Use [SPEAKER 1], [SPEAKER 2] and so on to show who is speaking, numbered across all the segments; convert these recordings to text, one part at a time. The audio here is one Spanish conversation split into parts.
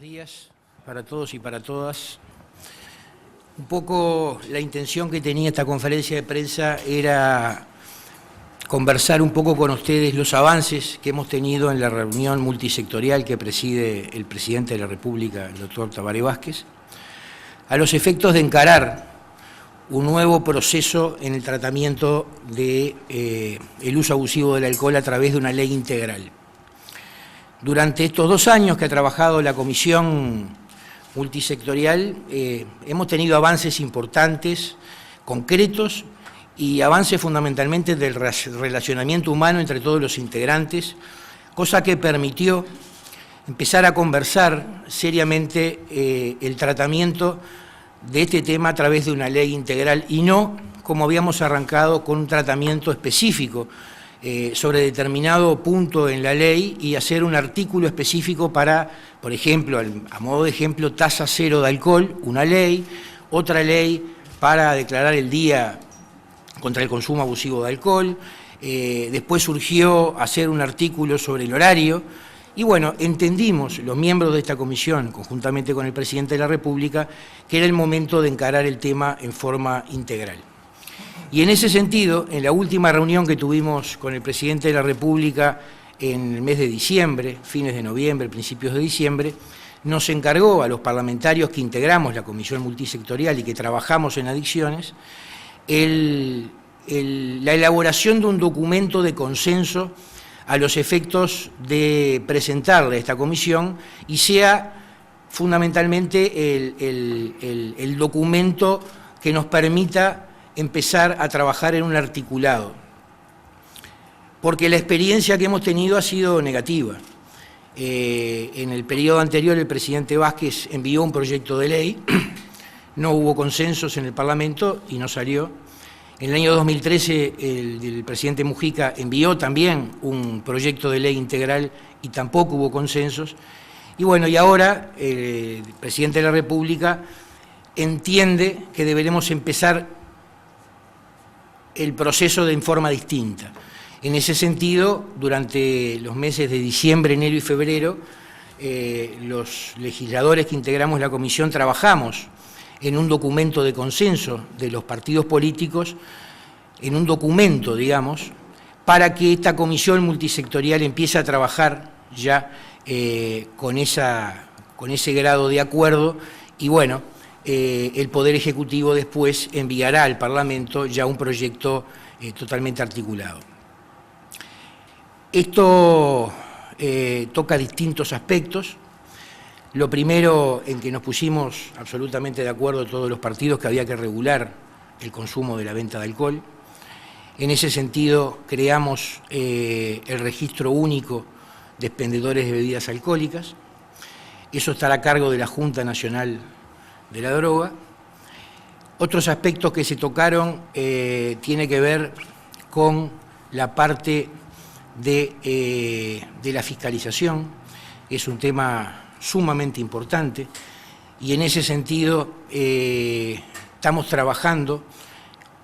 [SPEAKER 1] días para todos y para todas. Un poco la intención que tenía esta conferencia de prensa era conversar un poco con ustedes los avances que hemos tenido en la reunión multisectorial que preside el presidente de la República, el doctor Tabaré Vázquez, a los efectos de encarar un nuevo proceso en el tratamiento del uso abusivo del alcohol a través de una ley integral. Durante estos 2 años que ha trabajado la Comisión Multisectorial, hemos tenido avances importantes, concretos, y avances fundamentalmente del relacionamiento humano entre todos los integrantes, cosa que permitió empezar a conversar seriamente el tratamiento de este tema a través de una ley integral y no, como habíamos arrancado, con un tratamiento específico sobre determinado punto en la ley y hacer un artículo específico para, por ejemplo, a modo de ejemplo, tasa cero de alcohol, una ley, otra ley para declarar el Día contra el Consumo Abusivo de Alcohol, después surgió hacer un artículo sobre el horario, y bueno, entendimos los miembros de esta comisión, conjuntamente con el presidente de la República, que era el momento de encarar el tema en forma integral. Y en ese sentido, en la última reunión que tuvimos con el presidente de la República en el mes de diciembre, fines de noviembre, principios de diciembre, nos encargó a los parlamentarios que integramos la Comisión Multisectorial y que trabajamos en adicciones, la elaboración de un documento de consenso a los efectos de presentarle a esta comisión y sea fundamentalmente el documento que nos permita empezar a trabajar en un articulado, porque la experiencia que hemos tenido ha sido negativa. En el periodo anterior el presidente Vázquez envió un proyecto de ley, no hubo consensos en el Parlamento y no salió. En el año 2013 el presidente Mujica envió también un proyecto de ley integral y tampoco hubo consensos. Y bueno, y ahora el presidente de la República entiende que deberemos empezar el proceso en forma distinta. En ese sentido, durante los meses de diciembre, enero y febrero, los legisladores que integramos la comisión trabajamos en un documento de consenso de los partidos políticos, en un documento, digamos, para que esta comisión multisectorial empiece a trabajar ya con ese grado de acuerdo y bueno, el Poder Ejecutivo después enviará al Parlamento ya un proyecto totalmente articulado. Esto toca distintos aspectos. Lo primero en que nos pusimos absolutamente de acuerdo todos los partidos que había que regular el consumo de la venta de alcohol. En ese sentido creamos el registro único de expendedores de bebidas alcohólicas. Eso estará a cargo de la Junta Nacional de la Droga. Otros aspectos que se tocaron tiene que ver con la parte de la fiscalización. Es un tema sumamente importante y en ese sentido estamos trabajando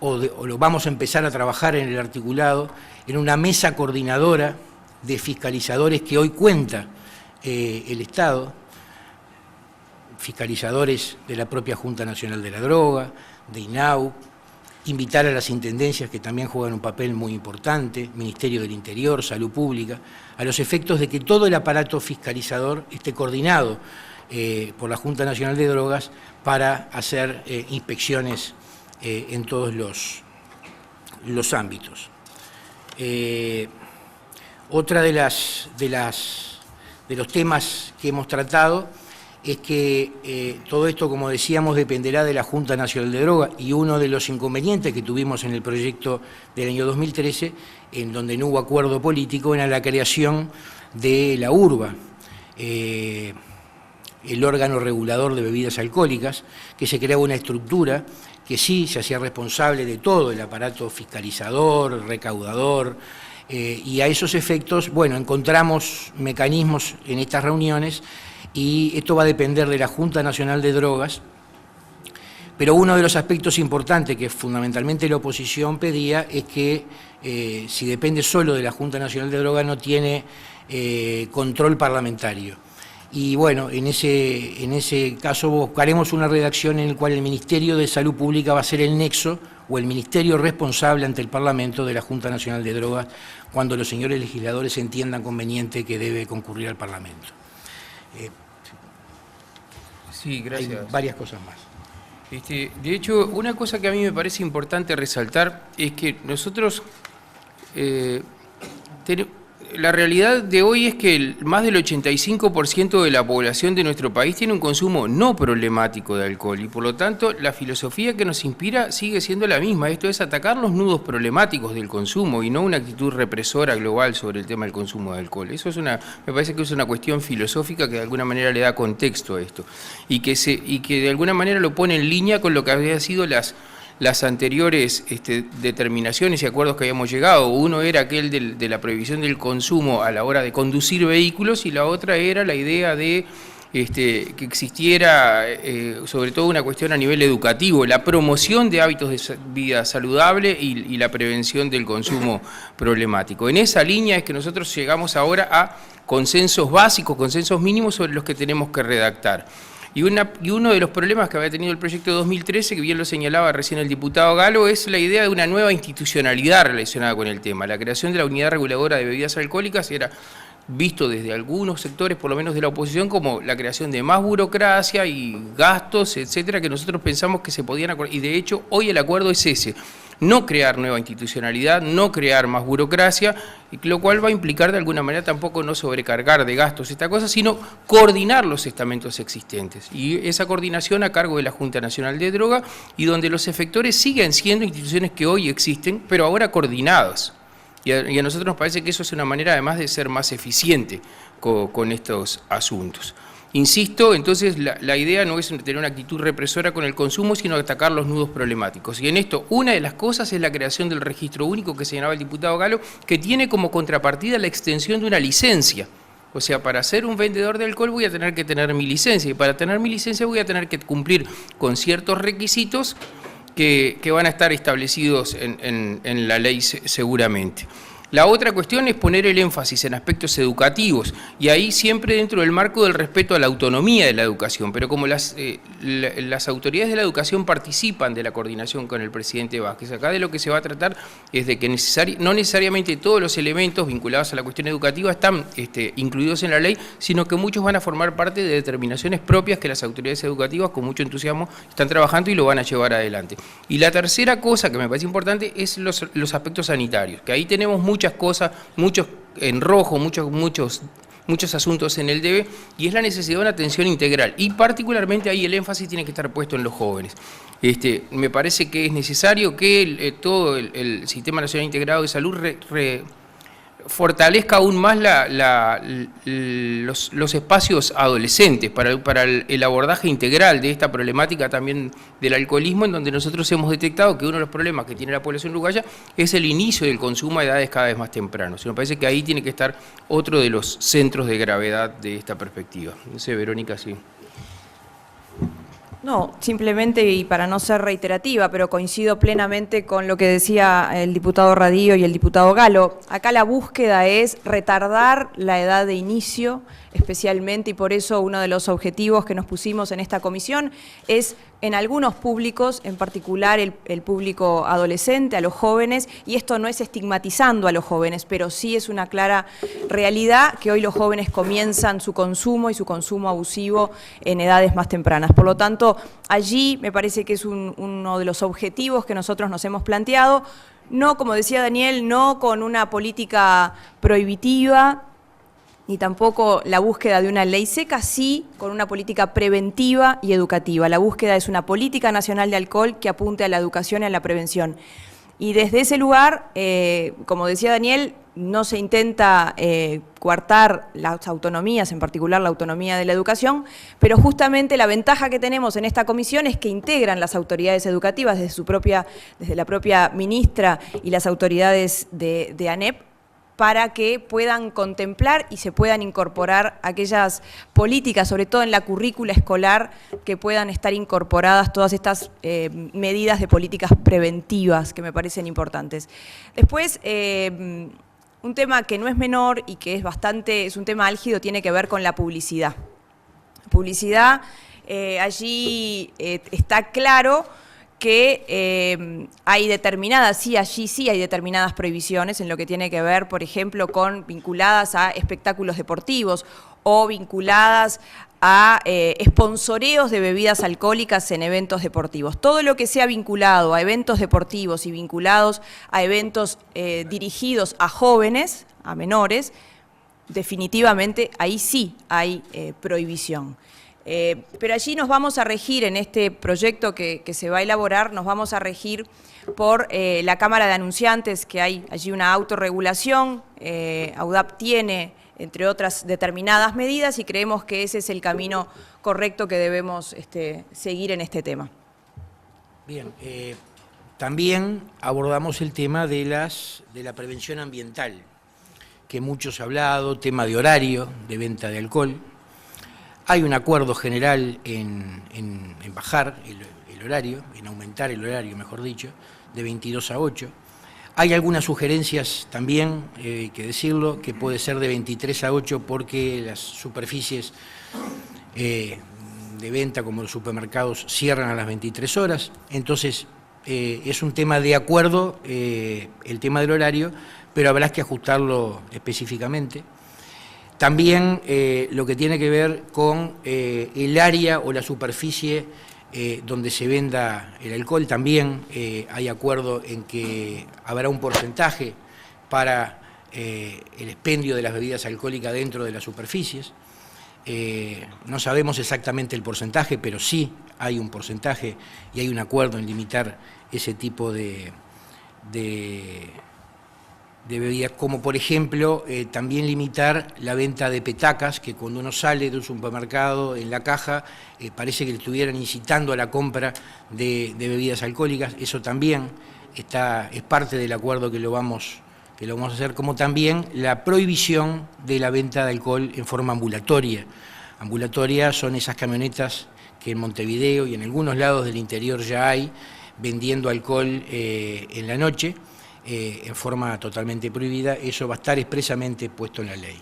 [SPEAKER 1] o lo vamos a empezar a trabajar en el articulado en una mesa coordinadora de fiscalizadores que hoy cuenta el Estado, fiscalizadores de la propia Junta Nacional de la Droga, de INAU, invitar a las intendencias que también juegan un papel muy importante, Ministerio del Interior, Salud Pública, a los efectos de que todo el aparato fiscalizador esté coordinado por la Junta Nacional de Drogas para hacer inspecciones en todos los ámbitos. Otra de los temas que hemos tratado es que todo esto, como decíamos, dependerá de la Junta Nacional de Drogas y uno de los inconvenientes que tuvimos en el proyecto del año 2013, en donde no hubo acuerdo político, era la creación de la URBA, el órgano regulador de bebidas alcohólicas, que se creaba una estructura que sí se hacía responsable de todo el aparato fiscalizador, recaudador, y a esos efectos, bueno, encontramos mecanismos en estas reuniones y esto va a depender de la Junta Nacional de Drogas, pero uno de los aspectos importantes que fundamentalmente la oposición pedía es que si depende solo de la Junta Nacional de Drogas no tiene control parlamentario. Y bueno, en ese caso buscaremos una redacción en la cual el Ministerio de Salud Pública va a ser el nexo o el ministerio responsable ante el Parlamento de la Junta Nacional de Drogas cuando los señores legisladores entiendan conveniente que debe concurrir al Parlamento.
[SPEAKER 2] Sí, gracias.
[SPEAKER 1] Hay varias cosas más.
[SPEAKER 2] De hecho, una cosa que a mí me parece importante resaltar es que nosotros, la realidad de hoy es que más del 85% de la población de nuestro país tiene un consumo no problemático de alcohol y por lo tanto la filosofía que nos inspira sigue siendo la misma, esto es atacar los nudos problemáticos del consumo y no una actitud represora global sobre el tema del consumo de alcohol. Eso es me parece que es una cuestión filosófica que de alguna manera le da contexto a esto y que de alguna manera lo pone en línea con lo que habían sido las anteriores determinaciones y acuerdos que habíamos llegado. Uno era aquel de la prohibición del consumo a la hora de conducir vehículos y la otra era la idea de que existiera sobre todo una cuestión a nivel educativo, la promoción de hábitos de vida saludable y la prevención del consumo problemático. En esa línea es que nosotros llegamos ahora a consensos básicos, consensos mínimos sobre los que tenemos que redactar. Y uno de los problemas que había tenido el proyecto de 2013, que bien lo señalaba recién el diputado Galo, es la idea de una nueva institucionalidad relacionada con el tema. La creación de la Unidad Reguladora de Bebidas Alcohólicas era visto desde algunos sectores, por lo menos de la oposición, como la creación de más burocracia y gastos, etcétera, que nosotros pensamos que se podían acordar. Y de hecho, hoy el acuerdo es ese. No crear nueva institucionalidad, no crear más burocracia, lo cual va a implicar de alguna manera tampoco no sobrecargar de gastos esta cosa, sino coordinar los estamentos existentes. Y esa coordinación a cargo de la Junta Nacional de Droga y donde los efectores siguen siendo instituciones que hoy existen, pero ahora coordinadas. Y a nosotros nos parece que eso es una manera además de ser más eficiente con estos asuntos. Insisto, entonces la idea no es tener una actitud represora con el consumo, sino atacar los nudos problemáticos. Y en esto, una de las cosas es la creación del registro único que señalaba el diputado Galo, que tiene como contrapartida la extensión de una licencia. O sea, para ser un vendedor de alcohol voy a tener que tener mi licencia, y para tener mi licencia voy a tener que cumplir con ciertos requisitos que van a estar establecidos en la ley seguramente. La otra cuestión es poner el énfasis en aspectos educativos y ahí siempre dentro del marco del respeto a la autonomía de la educación, pero como las autoridades de la educación participan de la coordinación con el presidente Vázquez, acá de lo que se va a tratar es de que no necesariamente todos los elementos vinculados a la cuestión educativa están incluidos en la ley, sino que muchos van a formar parte de determinaciones propias que las autoridades educativas con mucho entusiasmo están trabajando y lo van a llevar adelante. Y la tercera cosa que me parece importante es los aspectos sanitarios, que ahí tenemos muchas cosas, muchos en rojo, muchos asuntos en el debe, y es la necesidad de una atención integral, y particularmente ahí el énfasis tiene que estar puesto en los jóvenes. Me parece que es necesario que todo el Sistema Nacional Integrado de Salud fortalezca aún más los espacios adolescentes para el abordaje integral de esta problemática también del alcoholismo, en donde nosotros hemos detectado que uno de los problemas que tiene la población uruguaya es el inicio del consumo a edades cada vez más tempranas. Me parece que ahí tiene que estar otro de los centros de gravedad de esta perspectiva. No sé, Verónica, sí.
[SPEAKER 3] No, simplemente, y para no ser reiterativa, pero coincido plenamente con lo que decía el diputado Radío y el diputado Galo. Acá la búsqueda es retardar la edad de inicio, especialmente, y por eso uno de los objetivos que nos pusimos en esta comisión es en algunos públicos, en particular el público adolescente, a los jóvenes, y esto no es estigmatizando a los jóvenes, pero sí es una clara realidad que hoy los jóvenes comienzan su consumo y su consumo abusivo en edades más tempranas. Por lo tanto, allí me parece que es uno de los objetivos que nosotros nos hemos planteado, no, como decía Daniel, no con una política prohibitiva, ni tampoco la búsqueda de una ley seca, sí con una política preventiva y educativa. La búsqueda es una política nacional de alcohol que apunte a la educación y a la prevención. Y desde ese lugar, como decía Daniel, no se intenta coartar las autonomías, en particular la autonomía de la educación, pero justamente la ventaja que tenemos en esta comisión es que integran las autoridades educativas desde la propia ministra y las autoridades de ANEP, para que puedan contemplar y se puedan incorporar aquellas políticas, sobre todo en la currícula escolar, que puedan estar incorporadas todas estas medidas de políticas preventivas que me parecen importantes. Después, un tema que no es menor y que es un tema álgido, tiene que ver con la publicidad. publicidad, allí está claro que hay determinadas, sí, allí sí hay determinadas prohibiciones en lo que tiene que ver, por ejemplo, con vinculadas a espectáculos deportivos o vinculadas a sponsoreos de bebidas alcohólicas en eventos deportivos. Todo lo que sea vinculado a eventos deportivos y vinculados a eventos dirigidos a jóvenes, a menores, definitivamente ahí sí hay prohibición. Pero allí nos vamos a regir, en este proyecto que se va a elaborar, nos vamos a regir por la Cámara de Anunciantes, que hay allí una autorregulación. AUDAP tiene, entre otras, determinadas medidas y creemos que ese es el camino correcto que debemos seguir en este tema.
[SPEAKER 1] Bien, también abordamos el tema de la prevención ambiental, que muchos han hablado, tema de horario de venta de alcohol. Hay un acuerdo general en bajar el horario, en aumentar el horario, mejor dicho, de 22 a 8. Hay algunas sugerencias también, hay que decirlo, que puede ser de 23 a 8 porque las superficies de venta, como los supermercados, cierran a las 23 horas. Entonces, es un tema de acuerdo, el tema del horario, pero habrá que ajustarlo específicamente. También lo que tiene que ver con el área o la superficie donde se venda el alcohol, también hay acuerdo en que habrá un porcentaje para el expendio de las bebidas alcohólicas dentro de las superficies. No sabemos exactamente el porcentaje, pero sí hay un porcentaje y hay un acuerdo en limitar ese tipo de bebidas, como por ejemplo también limitar la venta de petacas, que cuando uno sale de un supermercado en la caja parece que le estuvieran incitando a la compra de bebidas alcohólicas. Eso también es parte del acuerdo que lo vamos a hacer, como también la prohibición de la venta de alcohol en forma ambulatoria. Ambulatoria son esas camionetas que en Montevideo y en algunos lados del interior ya hay, vendiendo alcohol en la noche, en forma totalmente prohibida. Eso va a estar expresamente puesto en la ley.